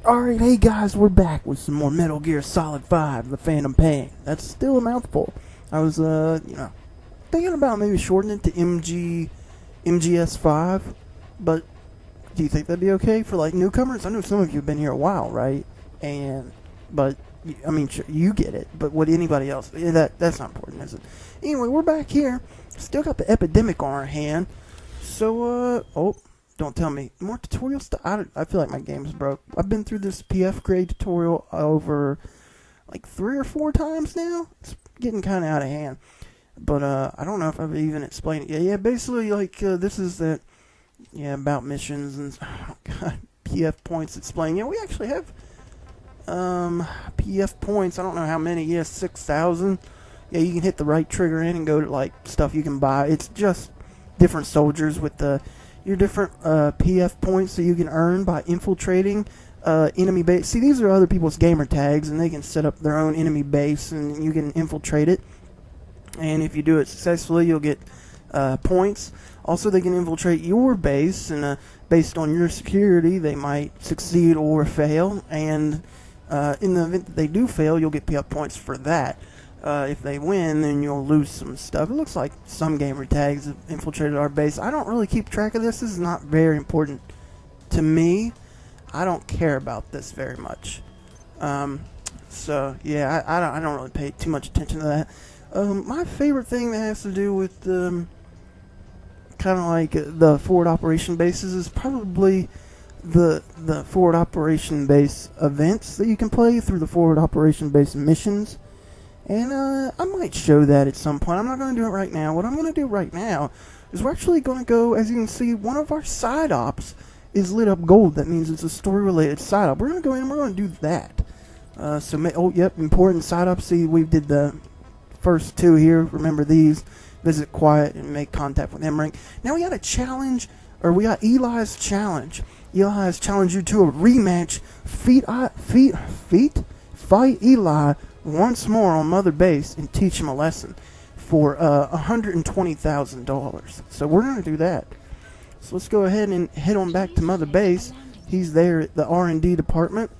Alright, hey guys, we're back with some more Metal Gear Solid 5, The Phantom Pain. That's still a mouthful. I was, thinking about maybe shortening it to MGS5, but do you think that'd be okay for, like, newcomers? I know some of you have been here a while, right? But, I mean, sure, you get it, but would anybody else? That's not important, is it? Anyway, we're back here. Still got the epidemic on our hand. So, don't tell me. More tutorial stuff? I feel like my game's broke. I've been through this PF grade tutorial over like 3 or 4 times now. It's getting kind of out of hand. But I don't know if I've even explained it yet. Yeah, basically, like, this is the, about missions and, oh god, PF points explained. Yeah, we actually have, PF points. I don't know how many. Yeah, 6,000. Yeah, you can hit the right trigger in and go to, like, stuff you can buy. It's just different soldiers with your different PF points that you can earn by infiltrating enemy base. See, these are other people's gamer tags, and they can set up their own enemy base, and you can infiltrate it. And if you do it successfully, you'll get points. Also, they can infiltrate your base, and based on your security, they might succeed or fail. And in the event that they do fail, you'll get PF points for that. If they win, then you'll lose some stuff. It looks like some gamer tags have infiltrated our base. I don't really keep track of this. This is not very important to me. I don't care about this very much. So, yeah, I don't really pay too much attention to that. My favorite thing that has to do with kind of like the forward operation bases is probably the forward operation base events that you can play through the forward operation base missions. And I might show that at some point. I'm not going to do it right now. What I'm going to do right now is we're actually going to go, as you can see, one of our side ops is lit up gold. That means it's a story-related side op. We're going to go in and we're going to do that. Important side ops. See, we did the first 2 here. Remember these. Visit Quiet and make contact with Emmerich. Now we got a challenge, or we got Eli's challenge. Eli has challenged you to a rematch. Fight Eli once more on Mother Base and teach him a lesson for $120,000. So we're going to do that. So let's go ahead and head on back to Mother Base. He's there at the R&D department.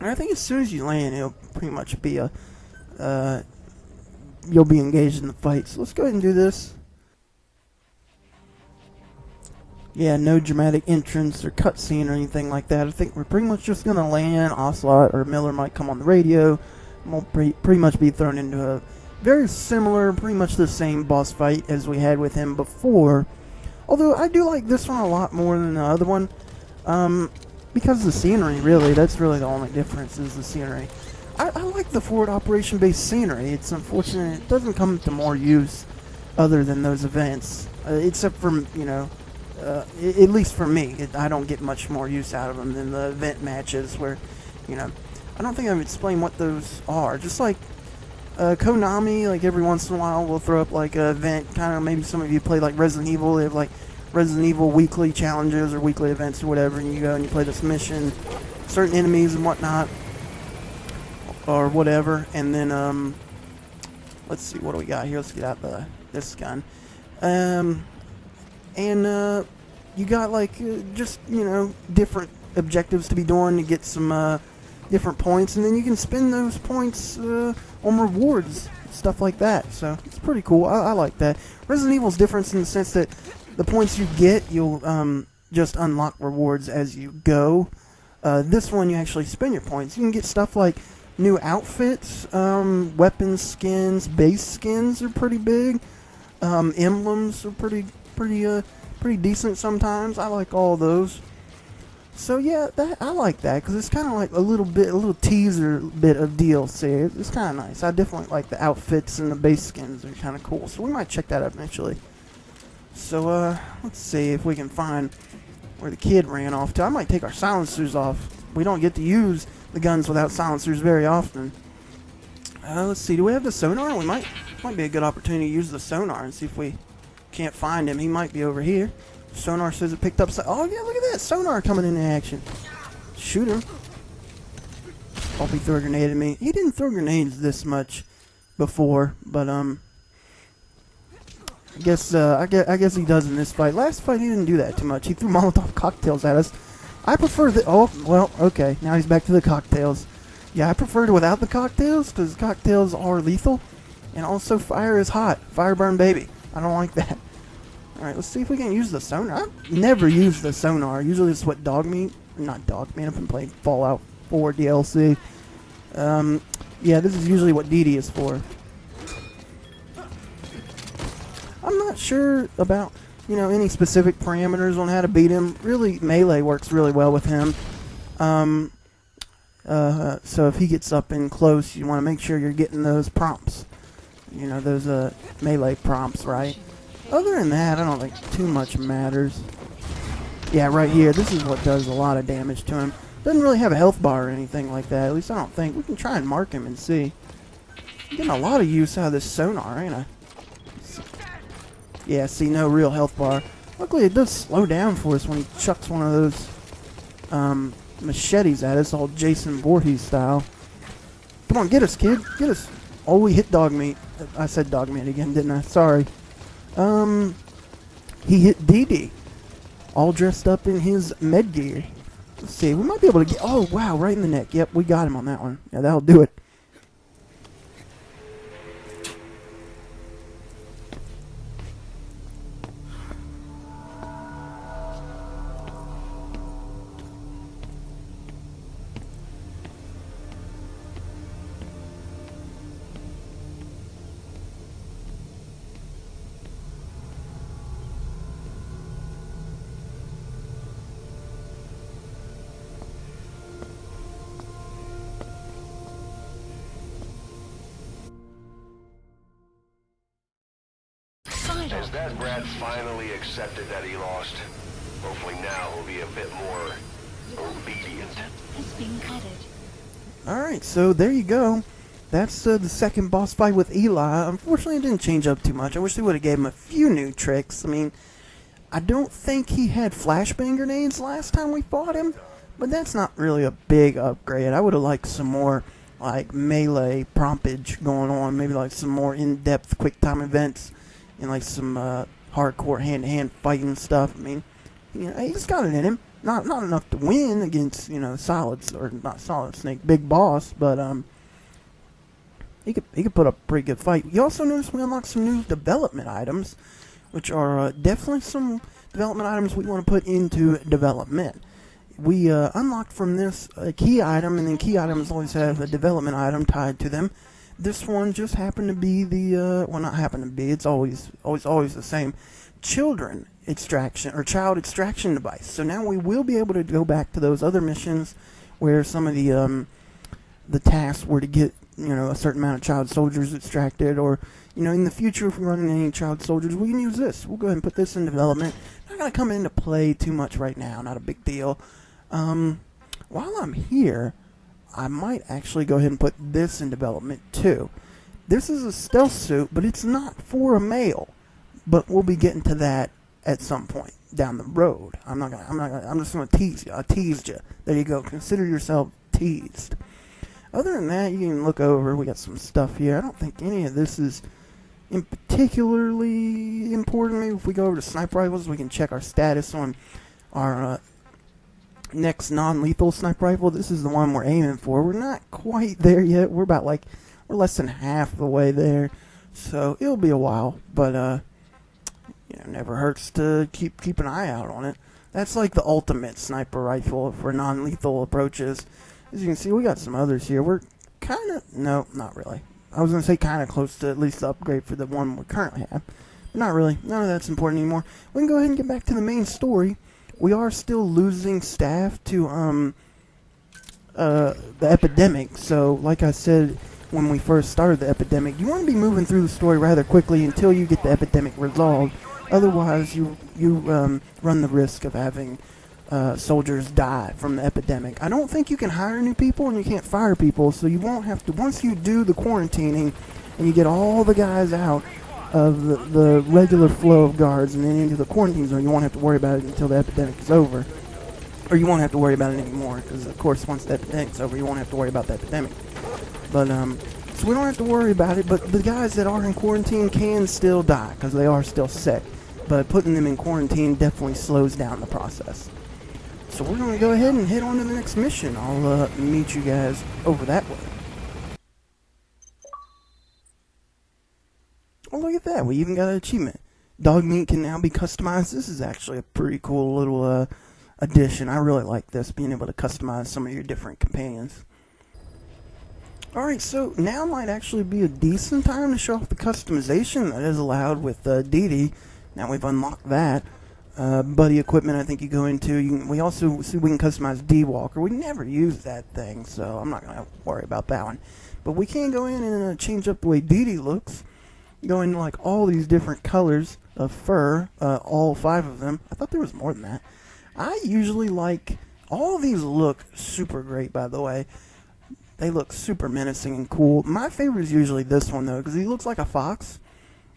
And I think as soon as you land, it'll pretty much be you'll be engaged in the fight. So let's go ahead and do this. Yeah, no dramatic entrance or cutscene or anything like that. I think we're pretty much just going to land. Ocelot or Miller might come on the radio. We'll pretty much be thrown into a very similar, pretty much the same boss fight as we had with him before. Although I do like this one a lot more than the other one. Because of the scenery, really. That's really the only difference is the scenery. I like the forward operation based scenery. It's unfortunate it doesn't come to more use other than those events. Except for, at least for me, I don't get much more use out of them than the event matches where, I don't think I've explained what those are. Just like Konami, like every once in a while we'll throw up like an event, kind of maybe some of you play like Resident Evil, they have like Resident Evil weekly challenges or weekly events or whatever, and you go and you play this mission, certain enemies and whatnot, or whatever, and then, let's see, what do we got here? Let's get out this gun. You got like, different objectives to be doing to get some, different points, and then you can spend those points on rewards, stuff like that. So it's pretty cool. I like that. Resident Evil's different in the sense that the points you get, you'll just unlock rewards as you go. This one, you actually spend your points. You can get stuff like new outfits, weapons skins, base skins are pretty big. Emblems are pretty decent sometimes. I like all those. So yeah, I like that because it's kind of like a little teaser bit of DLC. It's kind of nice. I definitely like the outfits and the base skins are kind of cool. So we might check that out eventually. So let's see if we can find where the kid ran off to. I might take our silencers off. We don't get to use the guns without silencers very often. Let's see. Do we have the sonar? We might be a good opportunity to use the sonar and see if we can't find him. He might be over here. Sonar says it picked up. Oh, yeah, look at that. Sonar coming into action. Shoot him. Hope he threw a grenade at me. He didn't throw grenades this much before, but, I guess he does in this fight. Last fight, he didn't do that too much. He threw Molotov cocktails at us. I prefer the... Oh, well, okay. Now he's back to the cocktails. Yeah, I prefer it without the cocktails, because cocktails are lethal. And also, fire is hot. Fire burn baby. I don't like that. Alright, let's see if we can use the sonar. I've never used the sonar. Usually it's what dog meat... Not dog meat. I've been playing Fallout 4 DLC. Yeah, this is usually what DD is for. I'm not sure about, you know, any specific parameters on how to beat him. Really, melee works really well with him. So if he gets up in close, you want to make sure you're getting those prompts. You know, those melee prompts, right? Other than that, I don't think too much matters. Yeah, right here, this is what does a lot of damage to him. Doesn't really have a health bar or anything like that. At least I don't think. We can try and mark him and see. Getting a lot of use out of this sonar, ain't I? Yeah, see, no real health bar. Luckily, it does slow down for us when he chucks one of those machetes at us, all Jason Voorhees style. Come on, get us, kid. Get us. Oh, we hit dog meat. I said dog meat again, didn't I? Sorry. He hit DD. All dressed up in his med gear. Let's see, we might be able to get... Oh, wow, right in the neck. Yep, we got him on that one. Yeah, that'll do it. As that brat finally accepted that he lost, hopefully now he'll be a bit more obedient. Has been added. Alright, so there you go. That's the second boss fight with Eli. Unfortunately, it didn't change up too much. I wish they would have gave him a few new tricks. I mean, I don't think he had flashbang grenades last time we fought him, but that's not really a big upgrade. I would have liked some more, like, melee promptage going on. Maybe, like, some more in-depth quick-time events. And like some hardcore hand-to-hand fighting stuff. I mean, you know, he's got it in him. Not enough to win against, you know, Solids, or not Solid Snake, Big Boss, but he could put up a pretty good fight. You also notice we unlocked some new development items, which are definitely some development items we want to put into development. We unlocked from this a key item, and then key items always have a development item tied to them. This one just happened to be the, well, not happened to be, it's always the same, children extraction, or child extraction device. So now we will be able to go back to those other missions where some of the tasks were to get, you know, a certain amount of child soldiers extracted, or, you know, in the future, if we're running any child soldiers, we can use this. We'll go ahead and put this in development. Not going to come into play too much right now, not a big deal. While I'm here, I might actually go ahead and put this in development too. This is a stealth suit, but it's not for a male. But we'll be getting to that at some point down the road. I'm just gonna tease you. I teased you. There you go. Consider yourself teased. Other than that, you can look over. We got some stuff here. I don't think any of this is in particularly important. Maybe if we go over to sniper rifles, we can check our status on our next non-lethal sniper rifle. This is the one we're aiming for. We're not quite there yet. We're about like, we're less than half the way there. So it'll be a while, but you know, never hurts to keep an eye out on it. That's like the ultimate sniper rifle for non-lethal approaches. As you can see, we got some others here. We're kind of, no, not really. I was going to say kind of close to at least the upgrade for the one we currently have. But not really. None of that's important anymore. We can go ahead and get back to the main story. We are still losing staff to the epidemic. So, like I said when we first started the epidemic, you want to be moving through the story rather quickly until you get the epidemic resolved. Otherwise, you run the risk of having soldiers die from the epidemic. I don't think you can hire new people and you can't fire people, so you won't have to. Once you do the quarantining and you get all the guys out of the regular flow of guards and then into the quarantine zone, you won't have to worry about it until the epidemic is over. Or you won't have to worry about it anymore, because of course once the epidemic's over, you won't have to worry about the epidemic. But so we don't have to worry about it, but the guys that are in quarantine can still die, because they are still sick. But putting them in quarantine definitely slows down the process. So we're going to go ahead and head on to the next mission. I'll meet you guys over that way. Oh, look at that. We even got an achievement. Dog meat can now be customized. This is actually a pretty cool little addition. I really like this, being able to customize some of your different companions. Alright, so now might actually be a decent time to show off the customization that is allowed with Dee Dee. Now we've unlocked that. Buddy equipment, I think you go into. We also see we can customize D-Walker. We never use that thing, so I'm not going to worry about that one. But we can go in and change up the way Dee Dee looks. Go into like all these different colors of fur, all 5 of them. I thought there was more than that. I usually like, all of these look super great, by the way. They look super menacing and cool. My favorite is usually this one, though, because he looks like a fox.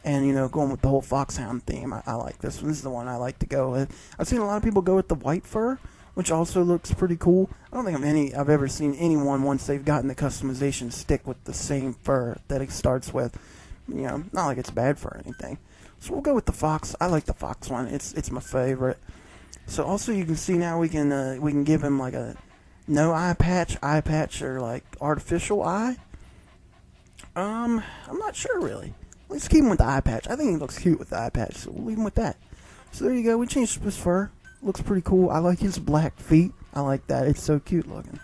And, you know, going with the whole foxhound theme, I like this one. This is the one I like to go with. I've seen a lot of people go with the white fur, which also looks pretty cool. I don't think I've ever seen anyone, once they've gotten the customization, stick with the same fur that it starts with. You know, not like it's bad for anything. So we'll go with the fox. I like the fox one. It's my favorite. So also you can see now we can give him like a no eye patch, or like artificial eye. I'm not sure really. Let's keep him with the eye patch. I think he looks cute with the eye patch, so we'll leave him with that. So there you go. We changed his fur. Looks pretty cool. I like his black feet. I like that. It's so cute looking.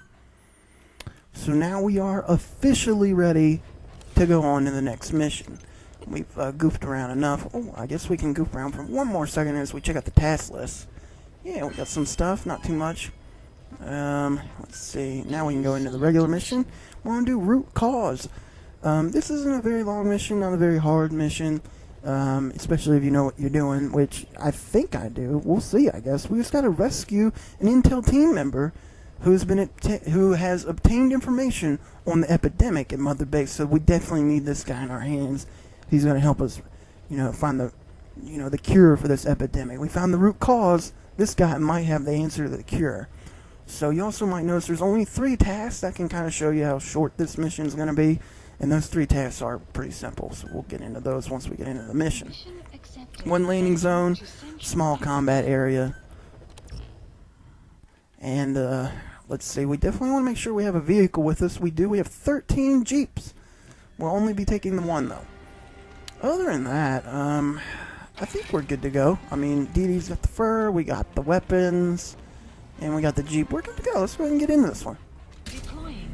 So now we are officially ready to go on to the next mission. We've goofed around enough. Oh, I guess we can goof around for one more second as we check out the task list. Yeah, we got some stuff. Not too much. Let's see. Now we can go into the regular mission. We're going to do root cause. This isn't a very long mission, not a very hard mission, especially if you know what you're doing, which I think I do. We'll see, I guess. We just got to rescue an Intel team member who has obtained information on the epidemic at Mother Base, so we definitely need this guy in our hands. He's going to help us, find the cure for this epidemic. We found the root cause. This guy might have the answer to the cure. So you also might notice there's only 3 tasks. That can kind of show you how short this mission is going to be. And those 3 tasks are pretty simple, so we'll get into those once we get into the mission. 1 landing zone, small combat area. And, let's see, we definitely want to make sure we have a vehicle with us. We do. We have 13 Jeeps. We'll only be taking the 1, though. Other than that, I think we're good to go. I mean, Dee Dee's got the fur, we got the weapons, and we got the Jeep. We're good to go. Let's go ahead and get into this one. Deploying.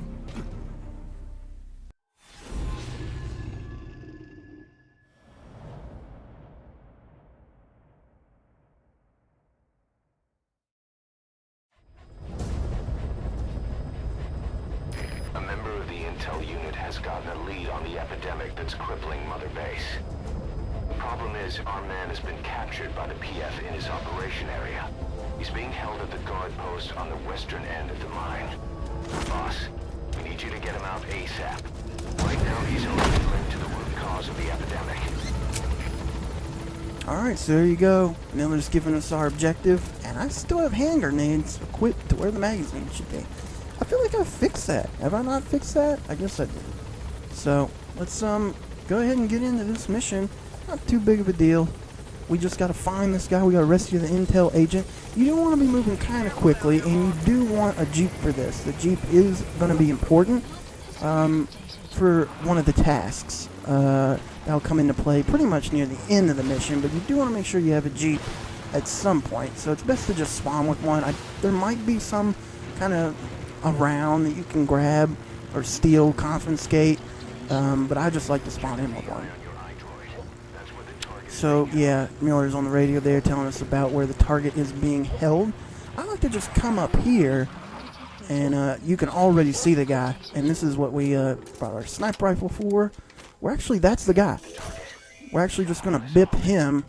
A member of the Intel unit has gotten a lead on the epidemic that's crippling Mother Base. The problem is, our man has been captured by the PF in his operation area. He's being held at the guard post on the western end of the mine. Boss, we need you to get him out ASAP. Right now, he's only linked to the root cause of the epidemic. Alright, so there you go. Miller's giving us our objective, and I still have hand grenades equipped to where the magazine should be. I feel like I fixed that. Have I not fixed that? I guess I did. So, let's go ahead and get into this mission. Not too big of a deal. We just gotta find this guy. We gotta rescue the Intel agent. You do want to be moving kind of quickly, and you do want a Jeep for this. The Jeep is gonna be important for one of the tasks. That'll come into play pretty much near the end of the mission, but you do want to make sure you have a Jeep at some point. So it's best to just spawn with one. There might be some kind of around that you can grab or steal, confiscate, but I just like to spawn in with one. So yeah, Miller's on the radio there telling us about where the target is being held. I like to just come up here, and you can already see the guy. And this is what we brought our sniper rifle for. That's the guy. We're actually just gonna bip him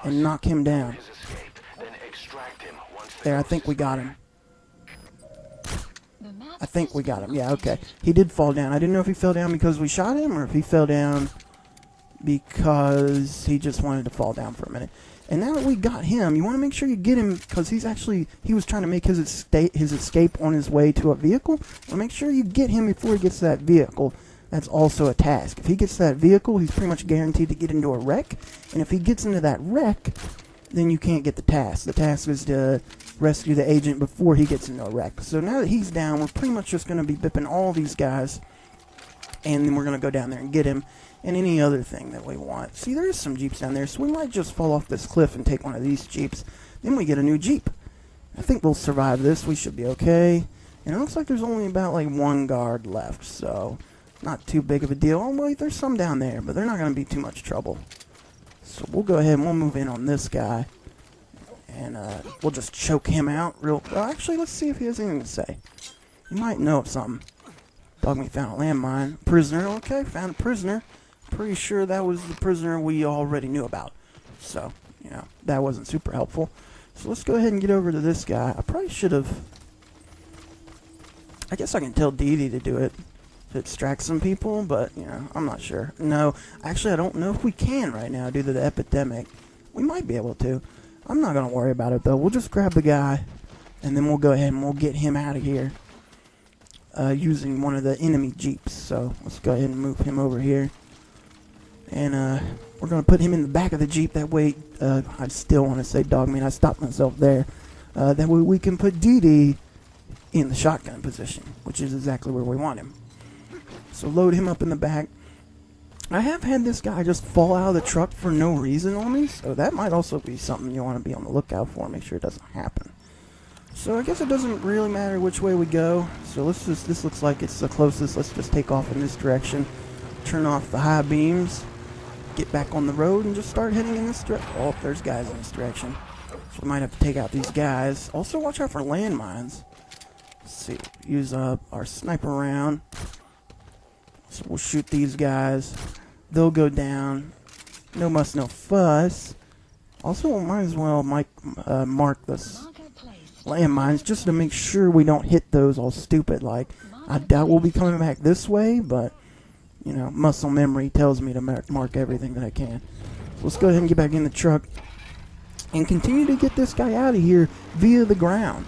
and knock him down. There, I think we got him. Yeah, okay. He did fall down. I didn't know if he fell down because we shot him or if he fell down because he just wanted to fall down for a minute. And now that we got him, you want to make sure you get him because he was trying to make his escape on his way to a vehicle. So make sure you get him before he gets to that vehicle. That's also a task. If he gets to that vehicle, he's pretty much guaranteed to get into a wreck. And if he gets into that wreck, then you can't get the task. The task is to rescue the agent before he gets into a wreck. So now that he's down, we're pretty much just going to be bipping all these guys, and then we're going to go down there and get him and any other thing that we want. See, there's some Jeeps down there, so we might just fall off this cliff and take one of these Jeeps. Then we get a new Jeep. I think we'll survive this. We should be okay. And it looks like there's only about like one guard left, so not too big of a deal. Oh, wait, there's some down there, but they're not going to be too much trouble. So we'll go ahead and we'll move in on this guy. And we'll just choke him out real... Well, actually, let's see if he has anything to say. He might know of something. Dog me found a landmine. Prisoner. Okay, found a prisoner. Pretty sure that was the prisoner we already knew about. So, you know, that wasn't super helpful. So let's go ahead and get over to this guy. I probably should have... I guess I can tell Dee Dee to do it. To extract some people, but, you know, I'm not sure. No, actually, I don't know if we can right now due to the epidemic. We might be able to. I'm not going to worry about it, though. We'll just grab the guy, and then we'll go ahead and we'll get him out of here using one of the enemy Jeeps. So let's go ahead and move him over here. And we're going to put him in the back of the Jeep. That way, I still want to say dog meat. I stopped myself there. That way we can put Dee Dee in the shotgun position, which is exactly where we want him. So load him up in the back. I have had this guy just fall out of the truck for no reason on me, so that might also be something you want to be on the lookout for. Make sure it doesn't happen. So I guess it doesn't really matter which way we go. So let's just, this looks like it's the closest. Let's just take off in this direction. Turn off the high beams. Get back on the road and just start heading in this direction. Oh, there's guys in this direction. So we might have to take out these guys. Also watch out for landmines. Let's see. Use our sniper round. So we'll shoot these guys. They'll go down. No muss, no fuss. Also, we might as well mark this landmines just to make sure we don't hit those all stupid. Like, I doubt we'll be coming back this way, but, you know, muscle memory tells me to mark everything that I can. So let's go ahead and get back in the truck and continue to get this guy out of here via the ground.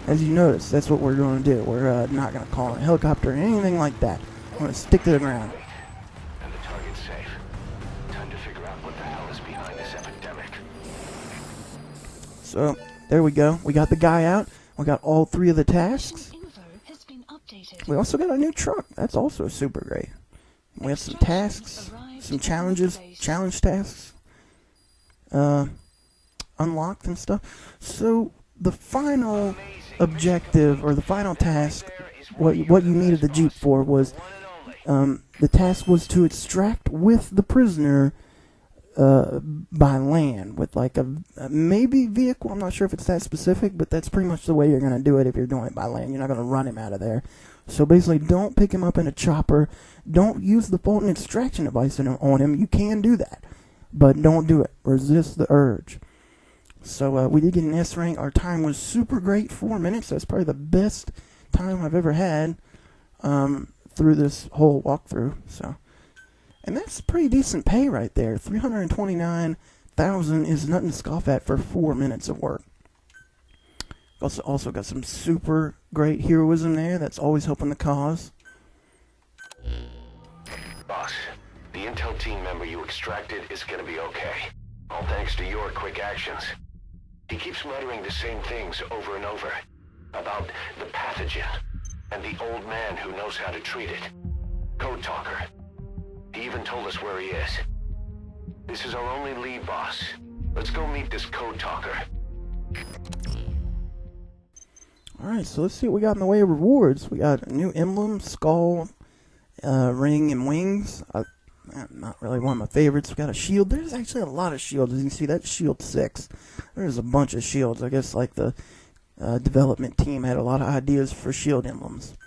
As you notice, that's what we're going to do. We're not going to call a helicopter or anything like that. I'm going to stick to the ground. And the target's safe. Time to figure out what the hell is behind this epidemic. So, there we go. We got the guy out. We got all 3 of the tasks. We also got a new truck. That's also super great. We have some tasks, some challenges, challenge tasks, unlocked and stuff. So, the final objective, or the final task, what you needed the Jeep for was... the task was to extract with the prisoner by land with like a maybe vehicle. I'm not sure if it's that specific, but that's pretty much the way you're going to do it if you're doing it by land. You're not going to run him out of there. So basically, don't pick him up in a chopper. Don't use the Fulton extraction device on him. You can do that, but don't do it. Resist the urge. So we did get an S rank. Our time was super great, 4 minutes. That's probably the best time I've ever had. Through this whole walkthrough, so, and that's pretty decent pay right there. $329,000 is nothing to scoff at for 4 minutes of work. Also got some super great heroism there. That's always helping the cause. Boss, the intel team member you extracted is gonna be okay. All thanks to your quick actions. He keeps muttering the same things over and over about the pathogen. And the old man who knows how to treat it. Code Talker. He even told us where he is. This is our only lead, boss. Let's go meet this Code Talker. Alright, so let's see what we got in the way of rewards. We got a new emblem, skull, ring, and wings. Not really one of my favorites. We got a shield. There's actually a lot of shields. As you can see, that's shield 6. There's a bunch of shields. I guess like the development team had a lot of ideas for shield emblems.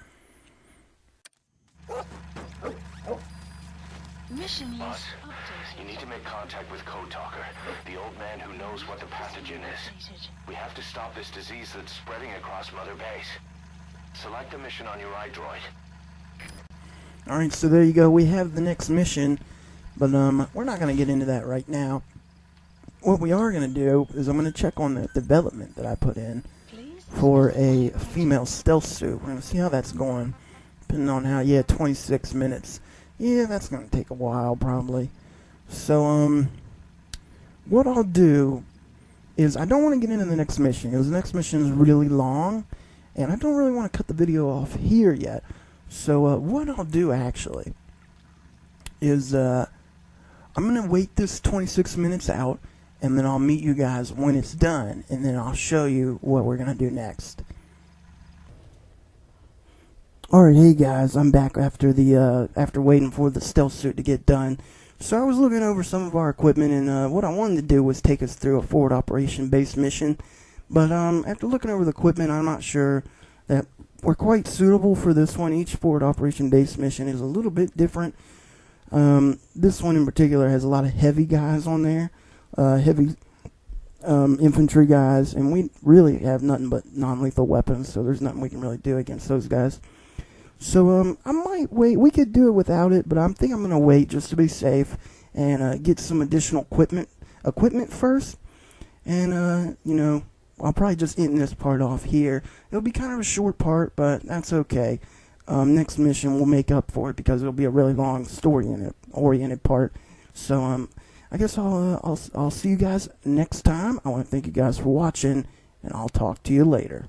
Boss, you need to make contact with Code Talker, the old man who knows what the pathogen is. We have to stop this disease that's spreading across Mother Base. Select the mission on your iDroid. Alright, so there you go. We have the next mission, but we're not going to get into that right now. What we are going to do is I'm going to check on the development that I put in for a female stealth suit. We're going to see how that's going, depending on how, 26 minutes. Yeah, that's going to take a while, probably. So, what I'll do is I don't want to get into the next mission, because the next mission is really long, and I don't really want to cut the video off here yet. So what I'll do actually is I'm going to wait this 26 minutes out, and then I'll meet you guys when it's done, and then I'll show you what we're going to do next. Alright, hey guys, I'm back after waiting for the stealth suit to get done. So I was looking over some of our equipment, and what I wanted to do was take us through a forward operation base mission. But after looking over the equipment, I'm not sure that we're quite suitable for this one. Each forward operation base mission is a little bit different. This one in particular has a lot of heavy guys on there, heavy infantry guys, and we really have nothing but non-lethal weapons, so there's nothing we can really do against those guys. So I might wait. We could do it without it, but I think I'm gonna wait just to be safe and get some additional equipment first. And you know, I'll probably just end this part off here. It'll be kind of a short part, but that's okay. Next mission we'll make up for it, because it'll be a really long story-oriented part. So I guess I'll see you guys next time. I want to thank you guys for watching, and I'll talk to you later.